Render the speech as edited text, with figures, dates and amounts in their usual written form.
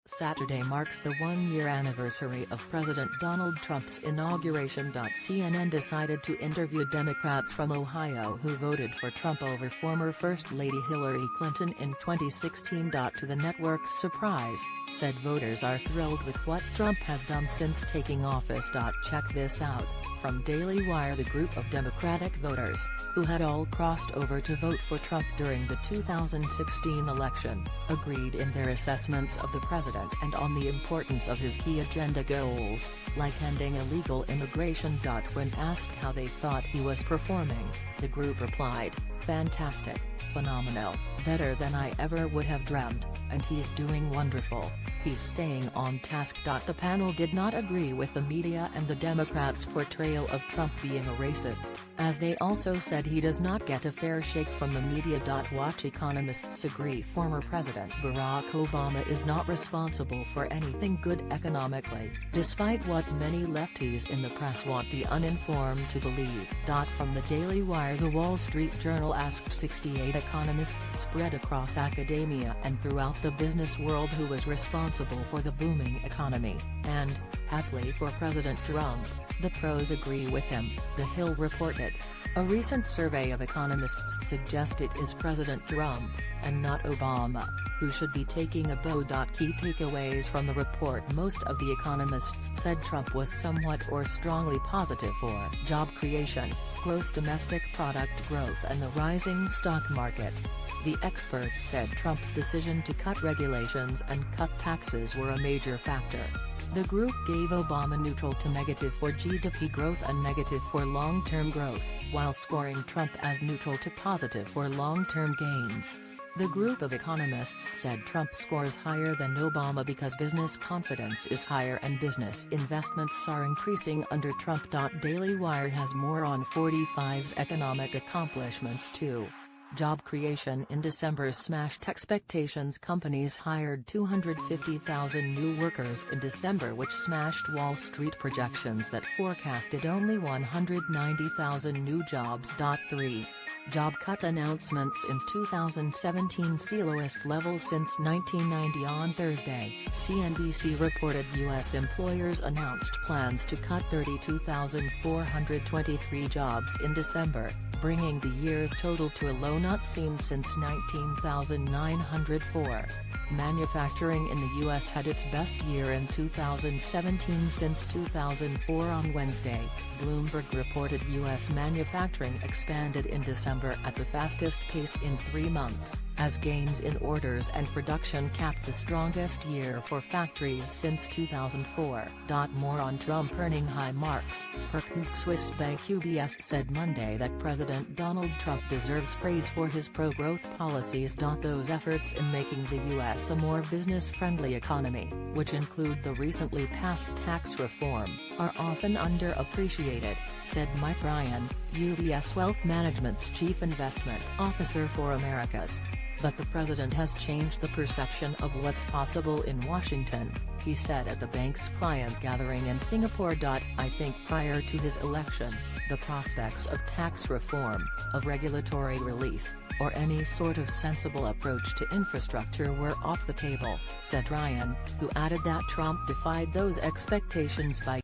Saturday marks the one-year anniversary of President Donald Trump's inauguration. CNN decided to interview Democrats from Ohio who voted for Trump over former First Lady Hillary Clinton in 2016. To the network's surprise, said voters are thrilled with what Trump has done since taking office. Check this out, from Daily Wire. The group of Democratic voters, who had all crossed over to vote for Trump during the 2016 election, agreed in their assessments of the president and on the importance of his key agenda goals, like ending illegal immigration. When asked how they thought he was performing, the group replied, "Fantastic, phenomenal, better than I ever would have dreamed, and he's doing wonderful. He's staying on task." The panel did not agree with the media and the Democrats' portrayal of Trump being a racist, as they also said he does not get a fair shake from the media. Watch economists agree former President Barack Obama is not responsible for anything good economically, despite what many lefties in the press want the uninformed to believe. From the Daily Wire. The Wall Street Journal asked 68 economists spread across academia and throughout the business world who was responsible for the booming economy, and, happily for President Trump, the pros agree with him, The Hill reported. A recent survey of economists suggests it is President Trump, and not Obama, who should be taking a bow. Key takeaways from the report. Most of the economists said Trump was somewhat or strongly positive for job creation, gross domestic product growth and the rising stock market. The experts said Trump's decision to cut regulations and cut taxes were a major factor. The group gave Obama neutral to negative for GDP growth and negative for long-term growth, while scoring Trump as neutral to positive for long-term gains. The group of economists said Trump scores higher than Obama because business confidence is higher and business investments are increasing under Trump. Daily Wire has more on 45's economic accomplishments too. Job creation in December smashed expectations. Companies hired 250,000 new workers in December, which smashed Wall Street projections that forecasted only 190,000 new jobs. 3. Job cut announcements in 2017 see lowest level since 1990. On Thursday, CNBC reported U.S. employers announced plans to cut 32,423 jobs in December, bringing the year's total to a low not seen since 19,904. Manufacturing in the U.S. had its best year in 2017 since 2004. On Wednesday, Bloomberg reported U.S. manufacturing expanded in December at the fastest pace in 3 months, as gains in orders and production capped the strongest year for factories since 2004. More on Trump earning high marks. Swiss bank UBS said Monday that President Donald Trump deserves praise for his pro-growth policies. Those efforts in making the U.S. a more business-friendly economy, which include the recently passed tax reform, are often underappreciated, said Mike Ryan, UBS Wealth Management's chief investment officer for Americas. But the president has changed the perception of what's possible in Washington, he said at the bank's client gathering in Singapore. I think prior to his election, the prospects of tax reform, of regulatory relief, or any sort of sensible approach to infrastructure were off the table, said Ryan, who added that Trump defied those expectations by